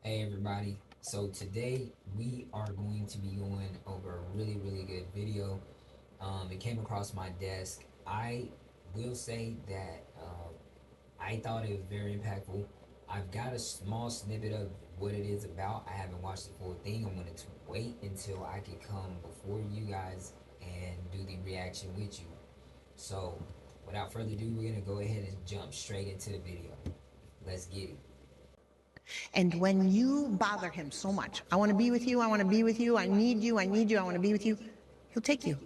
Hey everybody. So today we are going to be going over a really good video. It came across my desk. I will say that I thought it was very impactful. I've got a small snippet of what it is about. I haven't watched the full thing. I wanted to wait until I could come before you guys and do the reaction with you. So without further ado, we're gonna go ahead and jump straight into the video. Let's get it. And when you bother him so much, I want to be with you, I want to be with you, I need you, I need you, I want to be with you, he'll take you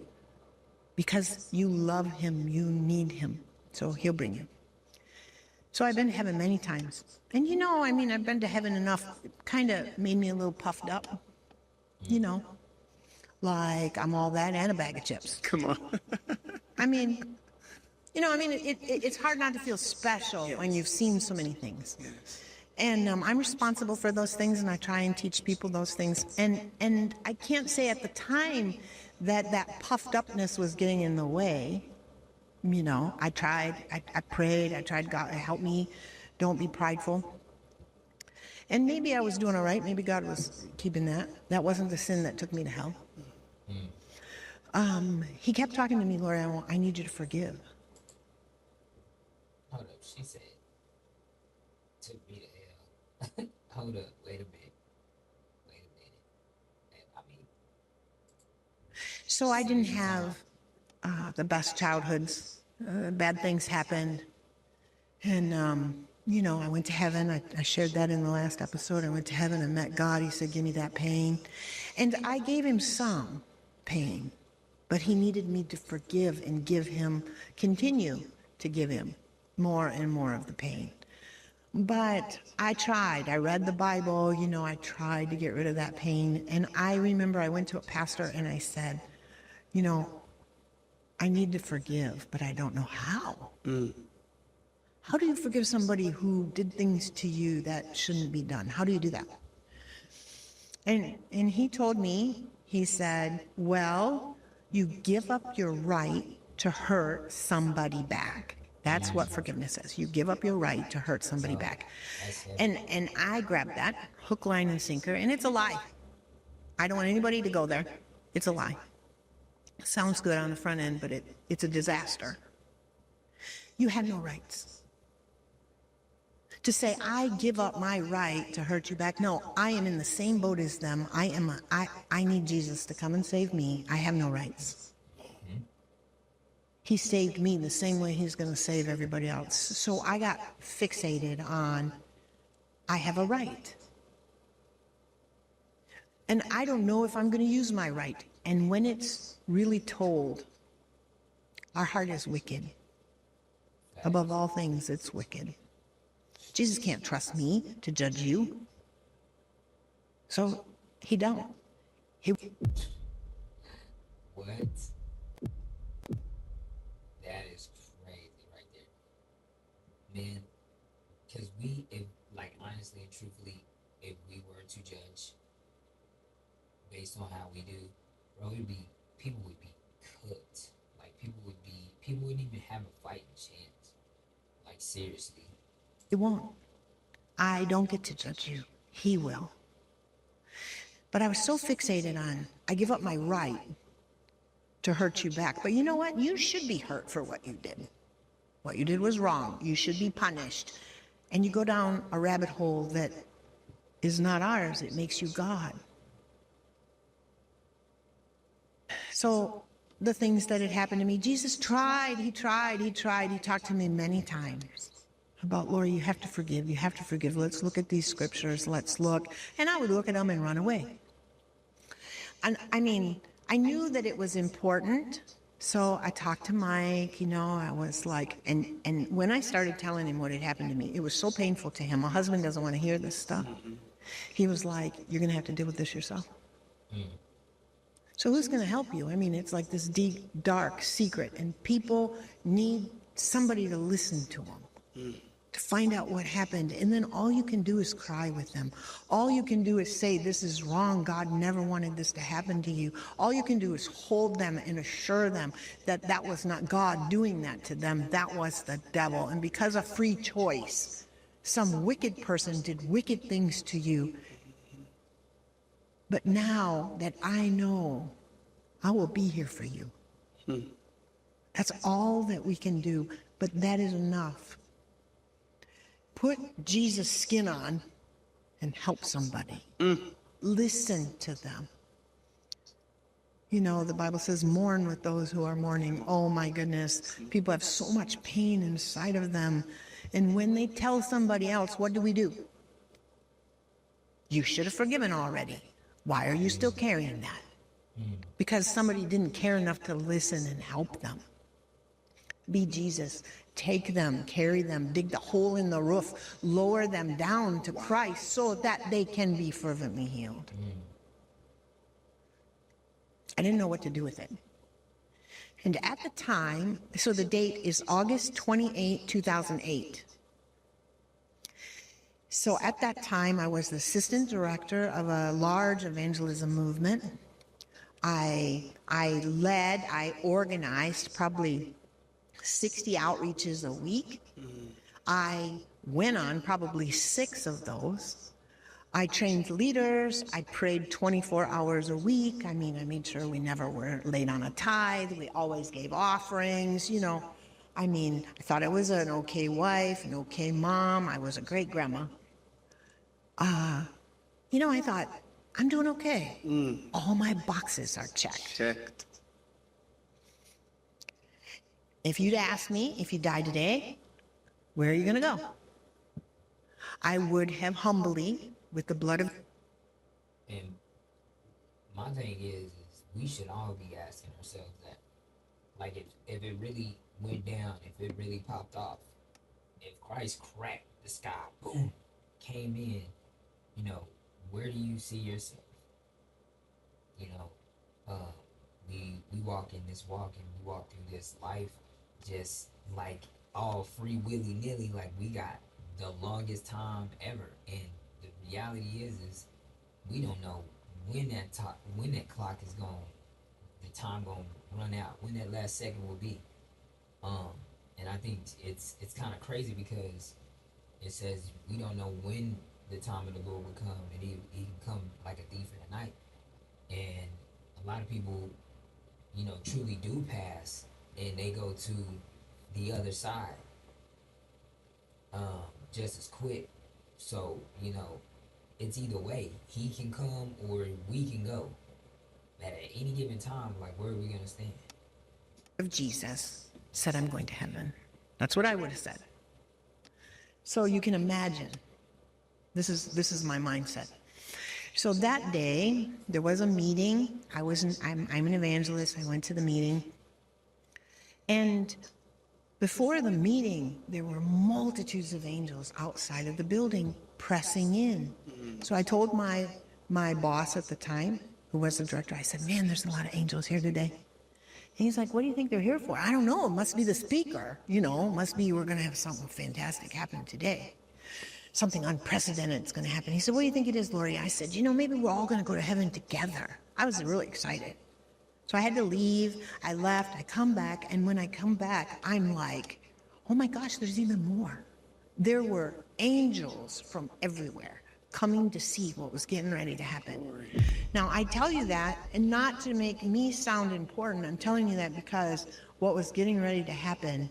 because you love him, you need him. So he'll bring you. So I've been to heaven many times. And I've been to heaven enough, it kind of made me a little puffed up, you know, like I'm all that and a bag of chips. Come on. I mean, it's hard not to feel special when you've seen so many things. And I'm responsible for those things, and I try and teach people those things. And I can't say at the time that puffed upness was getting in the way. I tried, I prayed, I tried, God, help me, don't be prideful. And maybe I was doing all right. Maybe God was keeping that. That wasn't the sin that took me to hell. He kept talking to me, Lori, I need you to forgive. Hold up, she said, took me to hell. Hold up, wait a minute. Wait a minute. I mean, So I didn't have the best childhoods. Bad things happened. And, I went to heaven. I shared that in the last episode. I went to heaven and met God. He said, give me that pain. And I gave him some pain, but he needed me to forgive and continue to give him more and more of the pain. But I tried. I read the Bible, I tried to get rid of that pain. And I remember I went to a pastor and I said, I need to forgive, but I don't know how. How do you forgive somebody who did things to you that shouldn't be done? How do you do that? And he told me, he said, well, you give up your right to hurt somebody back. That's what forgiveness is. You give up your right to hurt somebody back. And I grabbed that hook, line, and sinker, and it's a lie. I don't want anybody to go there. It's a lie. It sounds good on the front end, but it's a disaster. You had no rights. To say, I give up my right to hurt you back. No, I am in the same boat as them. I need Jesus to come and save me. I have no rights. He saved me the same way he's going to save everybody else. So I got fixated on, I have a right. And I don't know if I'm going to use my right. And when it's really told, our heart is wicked. Above all things, it's wicked. Jesus can't trust me to judge you. So he don't. what? That is crazy right there. Man, because honestly and truthfully, if we were to judge based on how we do, bro, people would be cooked. People wouldn't even have a fighting chance. Like, seriously. It won't. I don't get to judge you. He will. But I was so fixated on, I give up my right to hurt you back. But you know what? You should be hurt for what you did. What you did was wrong. You should be punished. And you go down a rabbit hole that is not ours. It makes you God. So the things that had happened to me, Jesus tried. He talked to me many times about, Lori, you have to forgive. You have to forgive. Let's look at these scriptures. Let's look. And I would look at them and run away. And I knew that it was important. So I talked to Mike, I was like, and when I started telling him what had happened to me, it was so painful to him. My husband doesn't want to hear this stuff. He was like, you're going to have to deal with this yourself. So who's going to help you? It's like this deep, dark secret, and people need somebody to listen to them, to find out what happened. And then all you can do is cry with them. All you can do is say, this is wrong. God never wanted this to happen to you. All you can do is hold them and assure them that was not God doing that to them. That was the devil. And because of free choice, some wicked person did wicked things to you. But now that I know, I will be here for you. That's all that we can do, but that is enough. Put Jesus' skin on and help somebody. Listen to them. You know, the Bible says, mourn with those who are mourning. Oh my goodness. People have so much pain inside of them. And when they tell somebody else, what do? You should have forgiven already. Why are you still carrying that? Because somebody didn't care enough to listen and help them. Be Jesus. Take them, carry them, dig the hole in the roof, lower them down to Christ so that they can be fervently healed. I didn't know what to do with it. And at the time, so the date is August 28, 2008. So at that time, I was the assistant director of a large evangelism movement. I organized probably 60 outreaches a week. I went on probably 6 of those. I trained leaders. I prayed 24 hours a week. I mean, I made sure we never were late on a tithe. We always gave offerings, you know. I mean, I thought I was an okay wife, an okay mom. I was a great grandma. You know, I thought, I'm doing okay. All my boxes are checked. If you'd asked me, if you die today, where are you going to go? I would have humbly, with the blood of... And my thing is we should all be asking ourselves that. Like, if it really went down, if it really popped off, if Christ cracked the sky, boom, came in, you know, where do you see yourself? You know, we walk in this walk and we walk through this life just like all free willy nilly, like we got the longest time ever. And the reality is we don't know when that clock is going, the time going to run out, when that last second will be. And I think it's kind of crazy because it says we don't know when the time of the Lord will come, and he can come like a thief in the night. And a lot of people, you know, truly do pass, and they go to the other side just as quick. So, you know, it's either way. He can come or we can go. At any given time, like, where are we going to stand? Of Jesus said, I'm going to heaven. That's what I would have said. So you can imagine, this is my mindset. So that day, there was a meeting. I'm an evangelist. I went to the meeting. And before the meeting, there were multitudes of angels outside of the building pressing in. So I told my boss at the time, who was the director, I said, man, there's a lot of angels here today. And he's like, what do you think they're here for? I don't know. It must be the speaker. You know, it must be we're going to have something fantastic happen today. Something unprecedented is going to happen. He said, what do you think it is, Lori? I said, you know, maybe we're all going to go to heaven together. I was really excited. So I had to leave. I left. I come back. And when I come back, I'm like, oh my gosh, there's even more. There were angels from everywhere coming to see what was getting ready to happen. Now, I tell you that, and not to make me sound important, I'm telling you that because what was getting ready to happen,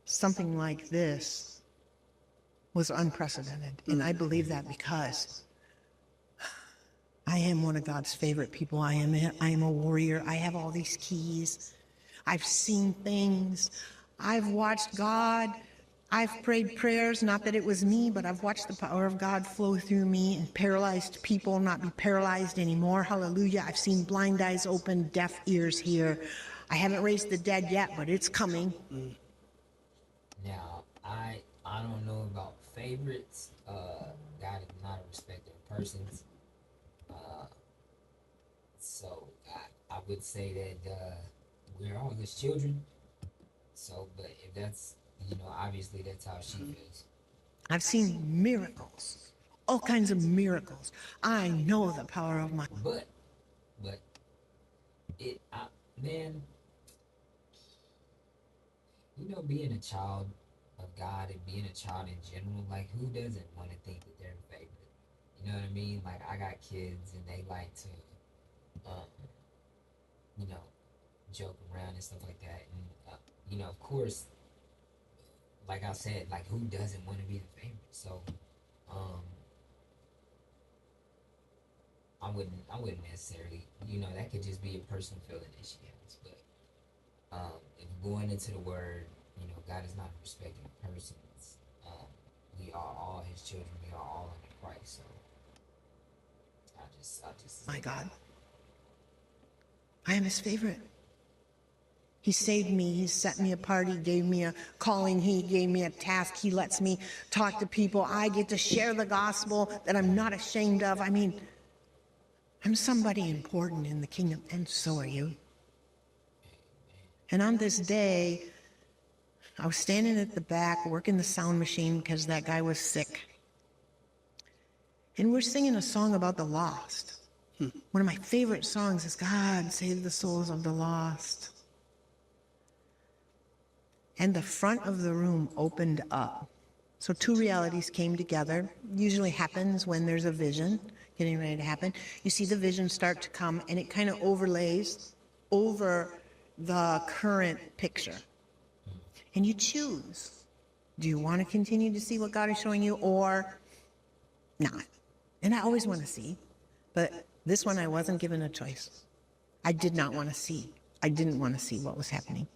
something like this, was unprecedented. And I believe that because I am one of God's favorite people. I am a warrior. I have all these keys. I've seen things. I've watched God. I've prayed prayers, not that it was me, but I've watched the power of God flow through me and paralyzed people not be paralyzed anymore. Hallelujah. I've seen blind eyes open, deaf ears hear. I haven't raised the dead yet, but it's coming. Now, I don't know about favorites. God is not a respecter of persons. So I would say that we're all his children. So, but if that's, you know, obviously that's how she feels. I've seen miracles, all kinds of miracles. I know the power of my... But man, you know, being a child of God and being a child in general, like who doesn't want to think that they're the favorite? You know what I mean? Like I got kids and they like to, um, you know, joke around and stuff like that. And you know, of course, like I said, like who doesn't want to be the favorite? So, um, I wouldn't necessarily, you know, that could just be a personal feeling that she has. But if going into the word, you know, God is not a respecting of persons. Um, we are all His children. We are all under Christ. So I just My say that. God, I am his favorite. He saved me. He set me apart. He gave me a calling. He gave me a task. He lets me talk to people. I get to share the gospel that I'm not ashamed of. I mean, I'm somebody important in the kingdom, and so are you. And on this day, I was standing at the back working the sound machine because that guy was sick. And we're singing a song about the lost. One of my favorite songs is God Save the Souls of the Lost. And the front of the room opened up. So two realities came together. Usually happens when there's a vision getting ready to happen. You see the vision start to come and it kind of overlays over the current picture. And you choose. Do you want to continue to see what God is showing you or not? And I always want to see, but this one I wasn't given a choice. I did not want to see. I didn't want to see what was happening.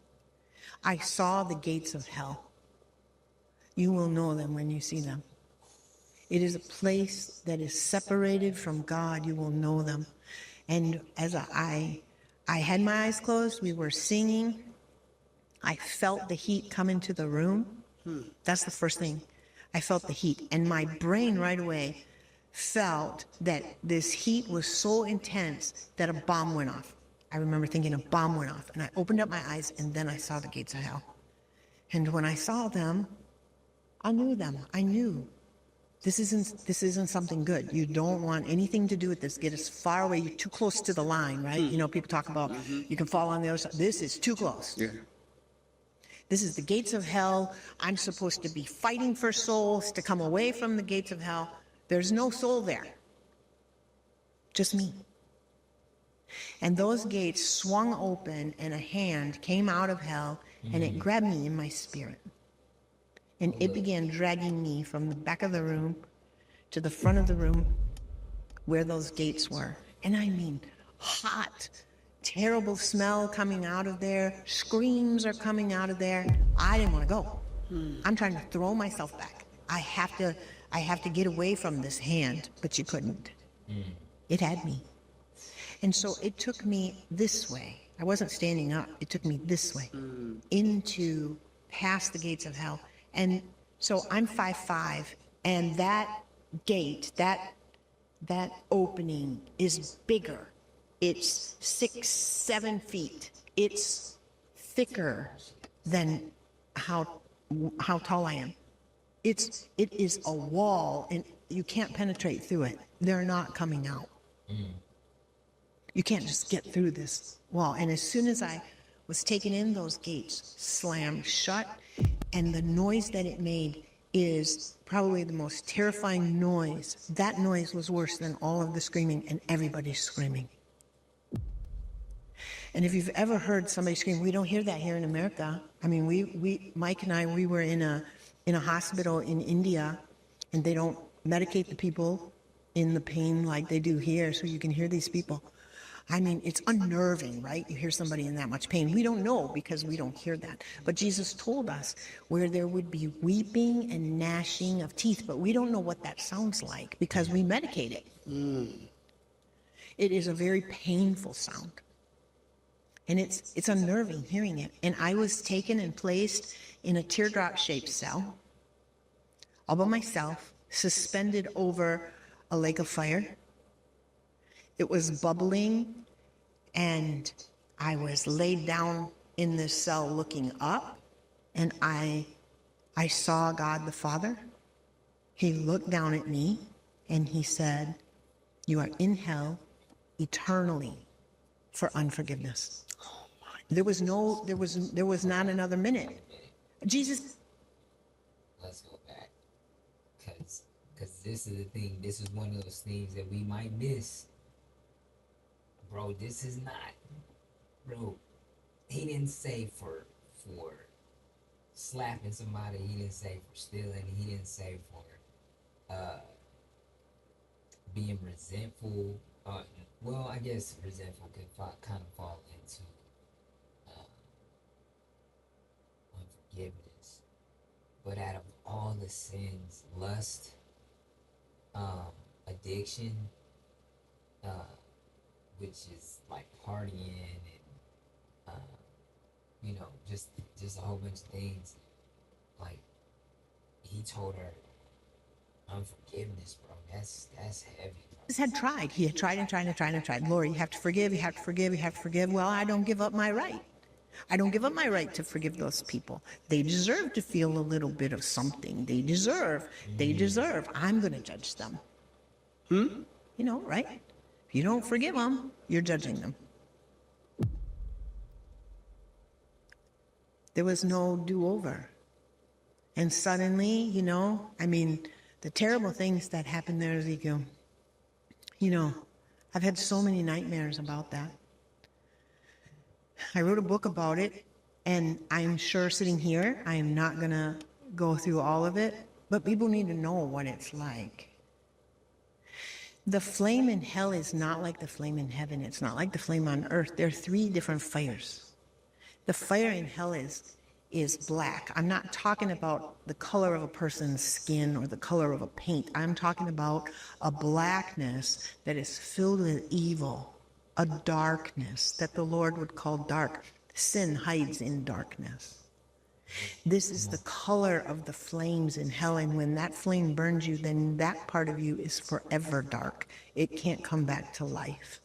I saw the gates of hell. You will know them when you see them. It is a place that is separated from God. You will know them. And as I had my eyes closed, we were singing. I felt the heat come into the room. That's the first thing. I felt the heat. And my brain right away felt that this heat was so intense that a bomb went off. I remember thinking a bomb went off. And I opened up my eyes and then I saw the gates of hell. And when I saw them, I knew them. I knew this isn't something good. You don't want anything to do with this. Get as far away. You're too close to the line, right? You know, people talk about you can fall on the other side. This is too close. Yeah. This is the gates of hell. I'm supposed to be fighting for souls to come away from the gates of hell. There's no soul there. Just me. And those gates swung open and a hand came out of hell and it grabbed me in my spirit. And it began dragging me from the back of the room to the front of the room where those gates were. And I mean, hot, terrible smell coming out of there. Screams are coming out of there. I didn't want to go. I'm trying to throw myself back. I have to get away from this hand, but you couldn't. It had me. And so it took me this way. I wasn't standing up. It took me this way into past the gates of hell. And so I'm 5'5", and that gate, that opening is bigger. It's 6, 7 feet. It's thicker than how tall I am. It is a wall, and you can't penetrate through it. They're not coming out. You can't just get through this wall. And as soon as I was taken in, those gates slammed shut, and the noise that it made is probably the most terrifying noise. That noise was worse than all of the screaming, and everybody's screaming. And if you've ever heard somebody scream, we don't hear that here in America. I mean, we Mike and I, we were in a hospital in India, and they don't medicate the people in the pain like they do here, so you can hear these people. I mean, it's unnerving, right? You hear somebody in that much pain. We don't know because we don't hear that. But Jesus told us where there would be weeping and gnashing of teeth, but we don't know what that sounds like because we medicate it. It is a very painful sound. And it's unnerving hearing it. And I was taken and placed in a teardrop-shaped cell, all by myself, suspended over a lake of fire. It was bubbling, and I was laid down in this cell looking up, and I saw God the Father. He looked down at me, and he said, "You are in hell eternally for unforgiveness." There was not another minute. Jesus, let's go back. Because this is the thing. This is one of those things that we might miss. Bro, this is not. Bro, he didn't say for slapping somebody. He didn't say for stealing. He didn't say for being resentful. Well, I guess resentful could kind of fall into uh, unforgiveness. But out of all the sins, lust, addiction, uh, which is like partying and just a whole bunch of things. Like he told her unforgiveness, bro. That's heavy, bro. Had tried. He had tried and tried and tried and tried. Lord, you have to forgive, you have to forgive, you have to forgive. Well, I don't give up my right. I don't give up my right to forgive those people. They deserve to feel a little bit of something. They deserve. They deserve. I'm going to judge them. You know, right? If you don't forgive them, you're judging them. There was no do-over. And suddenly, you know, I mean, the terrible things that happened there, Ezekiel, you know, I've had so many nightmares about that. I wrote a book about it, and I'm sure sitting here, I am not going to go through all of it, but people need to know what it's like. The flame in hell is not like the flame in heaven. It's not like the flame on earth. There are three different fires. The fire in hell is black. I'm not talking about the color of a person's skin or the color of a paint. I'm talking about a blackness that is filled with evil, a darkness that the Lord would call dark. Sin hides in darkness. This is the color of the flames in hell, and when that flame burns you, then that part of you is forever dark. It can't come back to life.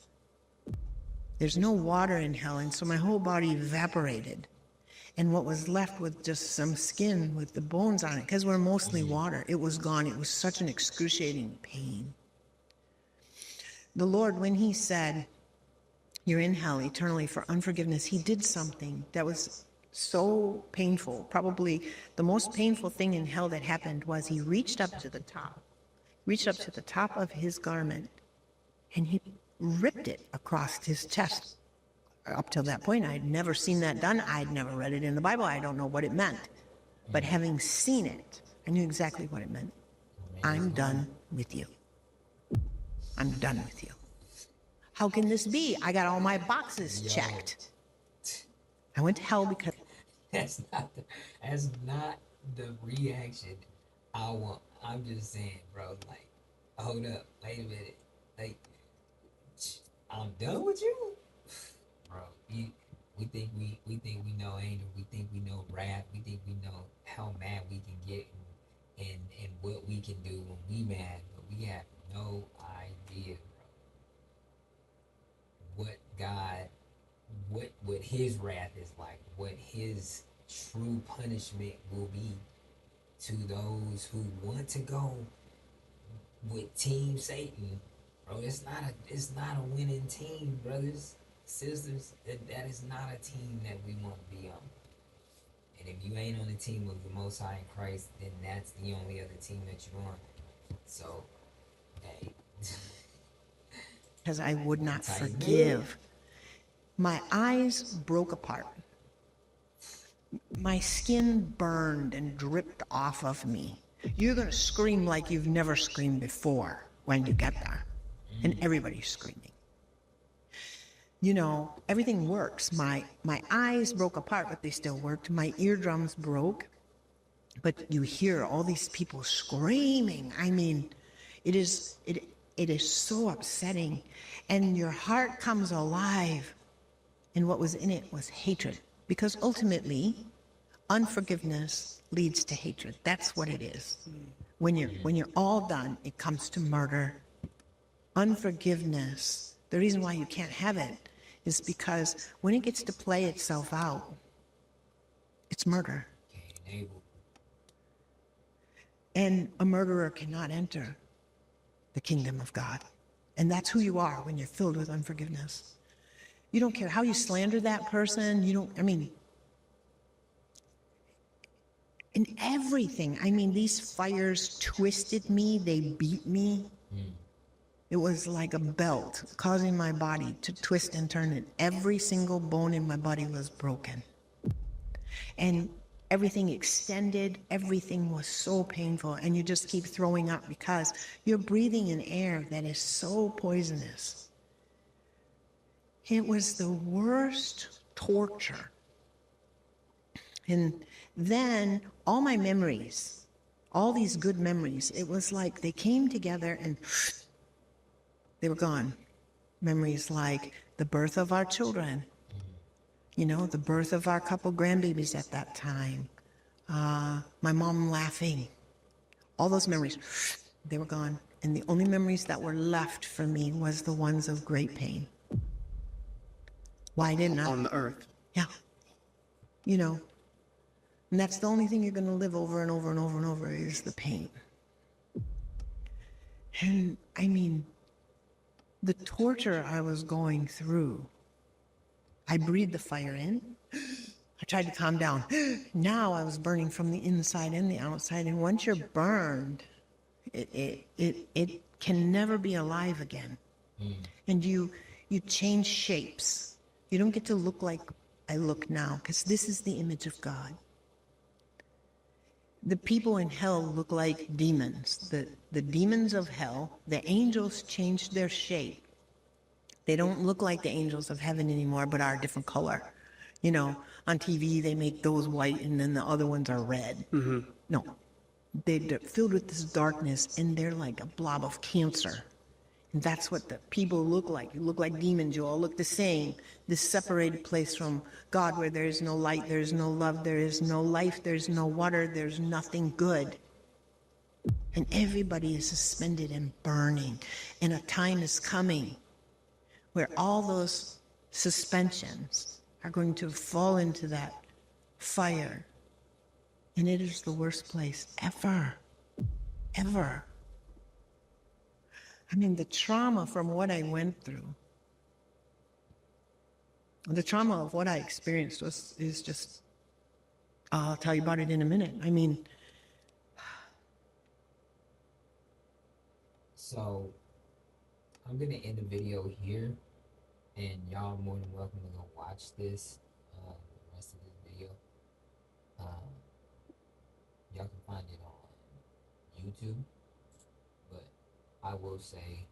There's no water in hell, and so my whole body evaporated. And what was left was just some skin with the bones on it, because we're mostly water. It was gone. It was such an excruciating pain. The Lord, when he said, you're in hell eternally for unforgiveness, he did something that was so painful. Probably the most painful thing in hell that happened was he reached up to the top of his garment, and he ripped it across his chest. Up till that point, I'd never seen that done. I'd never read it in the Bible. I don't know what it meant. But having seen it, I knew exactly what it meant. I'm done with you. I'm done with you. How can this be? I got all my boxes checked. I went to hell because that's not the reaction I want. I'm just saying, bro. Like, hold up, wait a minute. Like, I'm done with you, bro. We think we know anger. We think we know wrath. We think we know how mad we can get and what we can do when we mad. But we have no idea, bro. What God, what His wrath is like. What His true punishment will be to those who want to go with Team Satan, bro. It's not a winning team, brothers, sisters. That is not a team that we want to be on. And if you ain't on the team of the Most High in Christ, then that's the only other team that you're on. So, hey. I would not forgive. My eyes broke apart. My skin burned and dripped off of me. You're going to scream like you've never screamed before when you get there. And everybody's screaming. You know, everything works. My eyes broke apart, but they still worked. My eardrums broke. But you hear all these people screaming. I mean, it is so upsetting. And your heart comes alive. And what was in it was hatred. Because ultimately, unforgiveness leads to hatred. That's what it is. When you're all done, it comes to murder. Unforgiveness, the reason why you can't have it is because when it gets to play itself out, it's murder. And a murderer cannot enter the kingdom of God. And that's who you are when you're filled with unforgiveness. You don't care how you slander that person. And and everything. I mean, these fires twisted me, they beat me. It was like a belt causing my body to twist and turn, and every single bone in my body was broken. And everything extended, everything was so painful, and you just keep throwing up because you're breathing in air that is so poisonous. It was the worst torture. And then all my memories, all these good memories, it was like they came together and they were gone. Memories like the birth of our children, you know, the birth of our couple grandbabies at that time, my mom laughing, all those memories, they were gone. And the only memories that were left for me was the ones of great pain. Why didn't I? On the earth. Yeah. You know, and that's the only thing you're going to live over and over and over and over is the pain. And I mean, the torture I was going through, I breathed the fire in. I tried to calm down. Now I was burning from the inside and the outside. And once you're burned, it can never be alive again. And you change shapes. You don't get to look like I look now, because this is the image of God. The people in hell look like demons. The demons of hell, the angels changed their shape. They don't look like the angels of heaven anymore, but are a different color. You know, on TV they make those white and then the other ones are red. No, they're filled with this darkness and they're like a blob of cancer. And that's what the people look like. You look like demons. You all look the same. This separated place from God where there is no light, there is no love, there is no life, there is no water, there's nothing good. And everybody is suspended and burning. And a time is coming where all those suspensions are going to fall into that fire. And it is the worst place ever, ever. I mean, the trauma from what I went through, the trauma of what I experienced is just, I'll tell you about it in a minute. I mean, So I'm gonna end the video here, and y'all more than welcome to go watch this, the rest of this video. Um, y'all can find it on YouTube, but I will say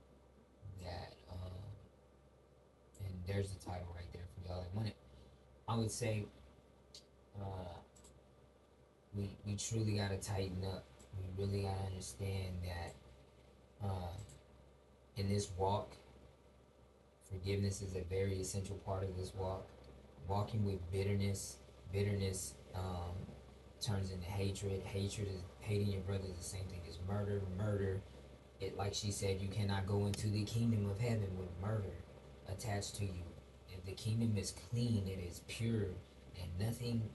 that, and there's the title right there for y'all that want it. I would say, uh, we truly gotta tighten up. We really gotta understand that, in this walk, forgiveness is a very essential part of this walk. Walking with bitterness turns into hatred. Hatred is hating your brother is the same thing as murder. Murder, it like she said, you cannot go into the kingdom of heaven with murder attached to you. If the kingdom is clean, it is pure, and nothing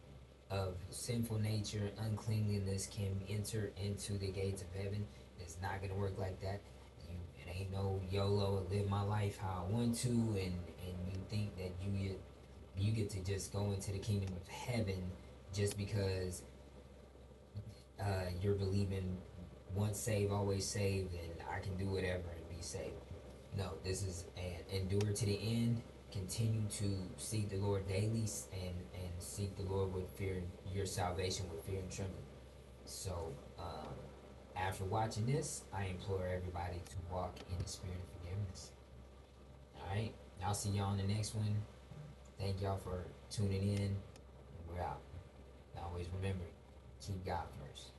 of sinful nature, uncleanliness can enter into the gates of heaven. It's not gonna work like that. It ain't no YOLO, live my life how I want to, and you think that you get to just go into the kingdom of heaven just because you're believing once saved, always saved, and I can do whatever and be saved. No, this is an endure to the end. Continue to seek the Lord daily, and seek the Lord with fear, your salvation with fear and trembling. So, after watching this, I implore everybody to walk in the spirit of forgiveness. All right, I'll see y'all in the next one. Thank y'all for tuning in. We're out. And always remember, keep God first.